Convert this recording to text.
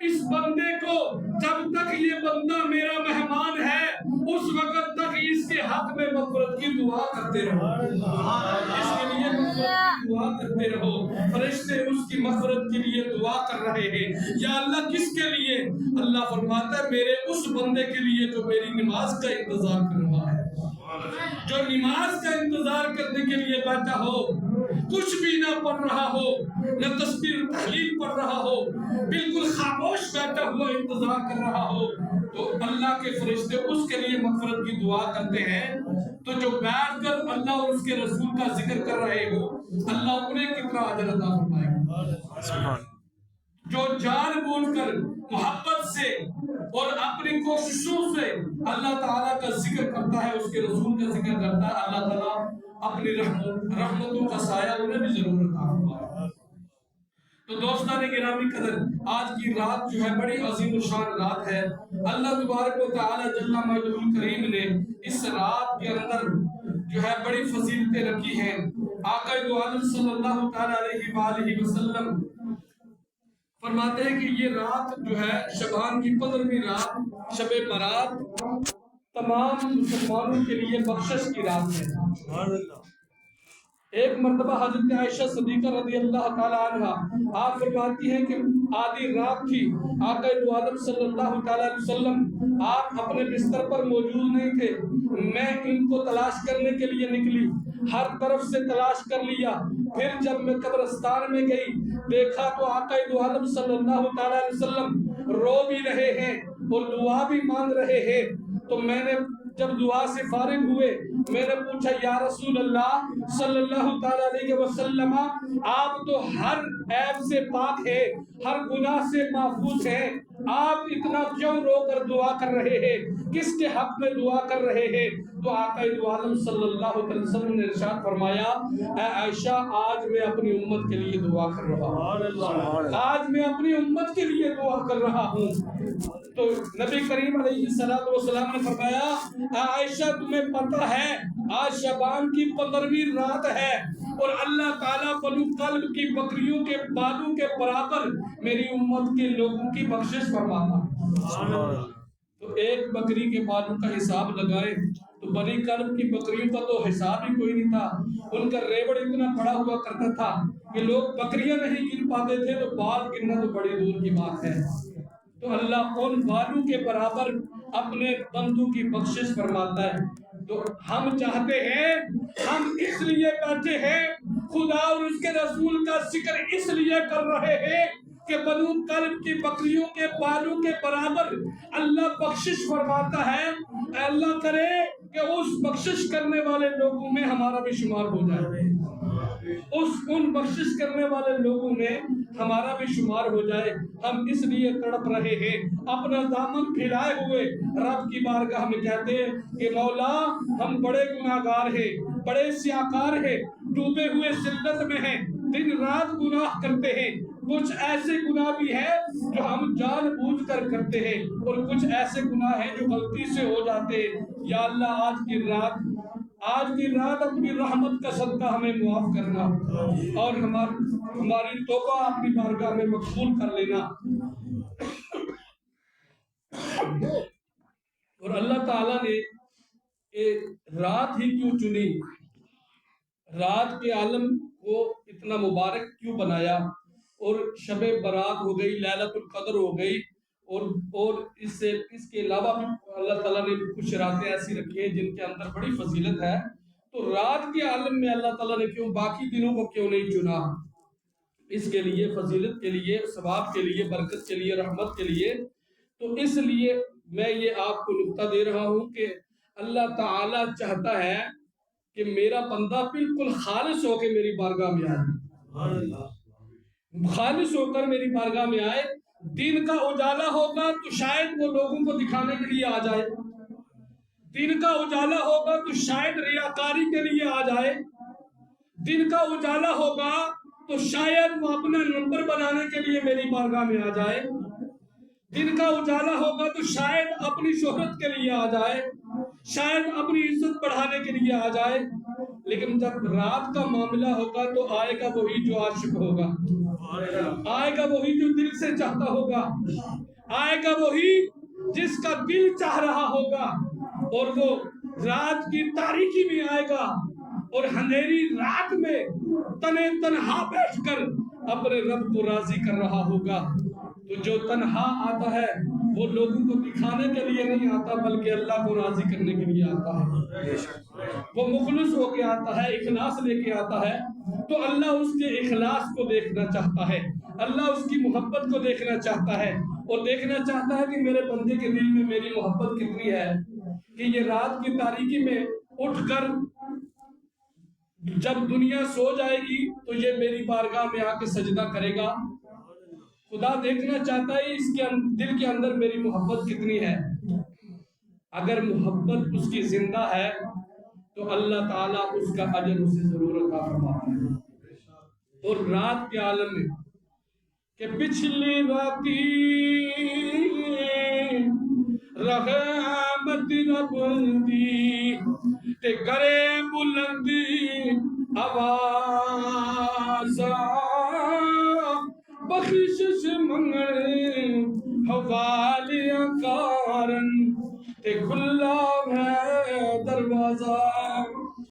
اس بندے کو جب تک یہ بندہ میرا مہمان ہے اس وقت تک اس کے حق میں مغفرت کی دعا کرتے رہو، اس کے لیے مغفرت کی دعا کرتے رہو۔ فرشتے اس کی مغفرت کے لیے دعا کر رہے ہیں۔ یا اللہ کس کے لیے؟ اللہ فرماتا ہے میرے اس بندے کے لیے جو میری نماز کا انتظار کر رہا ہے، جو نماز کا انتظار کرنے کے لیے بیٹھا ہو، کچھ بھی نہ پڑھ رہا ہو، نہ تسبیح تحلیل پڑھ رہا ہو، بالکل خاموش بیٹھا ہوا انتظار کر رہا ہو، تو اللہ کے فرشتے اس کے لیے مغفرت کی دعا کرتے ہیں۔ تو جو بیٹھ کر اللہ اور اس کے رسول کا ذکر کر رہے ہو، اللہ انہیں کتنا اجر عطا فرمائے گا۔ جو جان بوجھ کر محبت سے اور اپنی کوششوں سے اللہ تعالیٰ کا ذکر کرتا ہے، اس کے رسول کا ذکر کرتا ہے، اللہ تعالیٰ اپنی رحمتوں کا سایہ انہیں بھی ضرور عطا فرمائے۔ تو دوستان گرامی قدر، آج کی رات جو ہے بڑی عظیم الشان رات ہے۔ اللہ تبارک و تعالی جل مجدہ الکریم نے اس رات کے اندر جو ہے بڑی فضیلتیں رکھی ہیں۔ آقا دو عالم صلی اللہ تعالی علیہ وآلہ وسلم فرماتے ہیں کہ یہ رات جو ہے شعبان کی 15ویں رات، شب برات، تمام مسلمانوں کے لیے بخشش کی رات ہے۔ ایک مرتبہ حضرت عائشہ صدیقہ رضی اللہ تعالی عنہ آپ فرماتی ہیں کہ آدھی رات تھی، آقا دو عالم صلی اللہ تعالی علیہ وسلم آپ اپنے بستر پر موجود نہیں تھے، میں ان کو تلاش کرنے کے لیے نکلی، ہر طرف سے تلاش کر لیا، پھر جب میں قبرستان میں گئی دیکھا تو آقا دو عالم صلی اللہ تعالی علیہ وسلم رو بھی رہے ہیں اور دعا بھی مانگ رہے ہیں۔ تو میں نے جب دعا سے فارغ ہوئے میں نے پوچھا یا رسول اللہ صلی اللہ تعالی علیہ وسلم، آپ تو ہر عیب سے پاک ہے، ہر گناہ سے محفوظ ہیں، آپ اتنا کیوں رو کر دعا کر رہے ہیں، کس کے حق میں دعا کر رہے ہیں؟ تو آقا دو عالم صلی اللہ علیہ وسلم نے ارشاد فرمایا، اے عائشہ آج میں اپنی امت کے لیے دعا کر رہا ہوں، آج میں اپنی امت کے لیے دعا کر رہا ہوں۔ تو نبی کریم علیہ السلام نے فرمایا، اے عائشہ تمہیں پتہ ہے آج شعبان کی 15ویں رات ہے اور اللہ تعالیٰ بنو کلب کی بکریوں کے بالوں کے برابر میری امت کے لوگوں کی بخشش فرماتا ہے۔ تو ایک بکری کے بالوں کا حساب لگائے تو بنی کلب کی بکریوں کا تو حساب ہی کوئی نہیں تھا، ان کا ریوڑ اتنا بڑا ہوا کرتا تھا کہ لوگ بکریاں نہیں گن پاتے تھے، تو بال گننا تو بڑی دور کی بات ہے۔ تو اللہ ان بالوں کے برابر اپنے بندوں کی بخشش فرماتا ہے۔ تو ہم چاہتے ہیں، ہم اس لیے بیٹھے ہیں، خدا اور اس کے رسول کا ذکر اس لیے کر رہے ہیں کہ بنو کلب کی بکریوں کے بالوں کے برابر اللہ بخشش فرماتا ہے۔ اے اللہ کرے کہ اس بخشش کرنے والے لوگوں میں ہمارا بھی شمار ہو جائے، ان بخشش کرنے والے لوگوں میں ہمارا بھی شمار ہو جائے۔ ہم اس لیے تڑپ رہے ہیں، اپنا دامن پھیلائے ہوئے رب کی بارگاہ میں کہتے ہیں کہ مولا ہم بڑے گناہگار ہیں، بڑے سیاکار ہیں، ڈوبے ہوئے ذلت میں ہیں، دن رات گناہ کرتے ہیں، کچھ ایسے گناہ بھی ہیں جو ہم جان بوجھ کر کرتے ہیں اور کچھ ایسے گناہ ہیں جو غلطی سے ہو جاتے ہیں۔ یا اللہ آج کی رات اپنی رحمت کا صدقہ ہمیں معاف کرنا اور ہماری توبہ اپنی بارگاہ میں مقبول کر لینا۔ اور اللہ تعالیٰ نے رات ہی کیوں چنی، رات کے عالم کو اتنا مبارک کیوں بنایا، اور شب برات ہو گئی، لیلۃ القدر ہو گئی، اور اس کے علاوہ بھی اللہ تعالیٰ نے کچھ راتیں ایسی رکھی ہیں جن کے اندر بڑی فضیلت ہے۔ تو رات کے عالم میں اللہ تعالیٰ نے کیوں باقی دنوں کو کیوں نہیں چنا؟ اس کے لیے، فضیلت کے لیے، ثواب کے لیے، برکت کے لیے، رحمت کے لیے۔ تو اس لیے میں یہ آپ کو نقطہ دے رہا ہوں کہ اللہ تعالیٰ چاہتا ہے کہ میرا بندہ بالکل خالص ہو کے میری بارگاہ میں آئے، خالص ہو کر میری بارگاہ میں آئے۔ دین کا اجالا ہوگا تو شاید وہ لوگوں کو دکھانے کے لیے آ جائے، دن کا اجالا ہوگا تو شاید ریاکاری کے لیے آ جائے، دن کا اجالا ہوگا تو شاید وہ اپنا نمبر بنانے کے لیے میری بارگاہ میں آ جائے، دن کا اجالا ہوگا تو شاید اپنی شہرت کے لیے آ جائے، شاید اپنی عزت بڑھانے کے لیے آ جائے۔ لیکن جب رات کا معاملہ ہوگا تو آئے گا وہی جو عاشق ہوگا، آئے گا وہی جو دل سے چاہتا ہوگا، آئے گا وہی جس کا دل چاہ رہا ہوگا، اور وہ رات کی تاریکی میں آئے گا اور اندھیری رات میں تنہا بیٹھ کر اپنے رب کو راضی کر رہا ہوگا۔ تو جو تنہا آتا ہے وہ لوگوں کو دکھانے کے لیے نہیں آتا، بلکہ اللہ کو راضی کرنے کے لیے آتا ہے۔ وہ مخلص ہو کے آتا ہے، اخلاص لے کے آتا ہے، تو اللہ اس کے اخلاص کو دیکھنا چاہتا ہے، اللہ اس کی محبت کو دیکھنا چاہتا ہے، اور دیکھنا چاہتا ہے کہ میرے بندے کے دل میں میری محبت کتنی ہے، کہ یہ رات کی تاریکی میں اٹھ کر جب دنیا سو جائے گی تو یہ میری بارگاہ میں آ کے سجدہ کرے گا۔ خدا دیکھنا چاہتا ہے اس کے دل کے اندر میری محبت کتنی ہے۔ اگر محبت اس کی زندہ ہے تو اللہ تعالیٰ اس کا اجر اسے ضرور عطا فرماتا ہے۔ اور رات کے عالم میں کہ پچھلی راتی رحمت رب دی تے کرے بلندی آواز بخشش منگنے حوالیاں کارن تے کھلا ہے دروازہ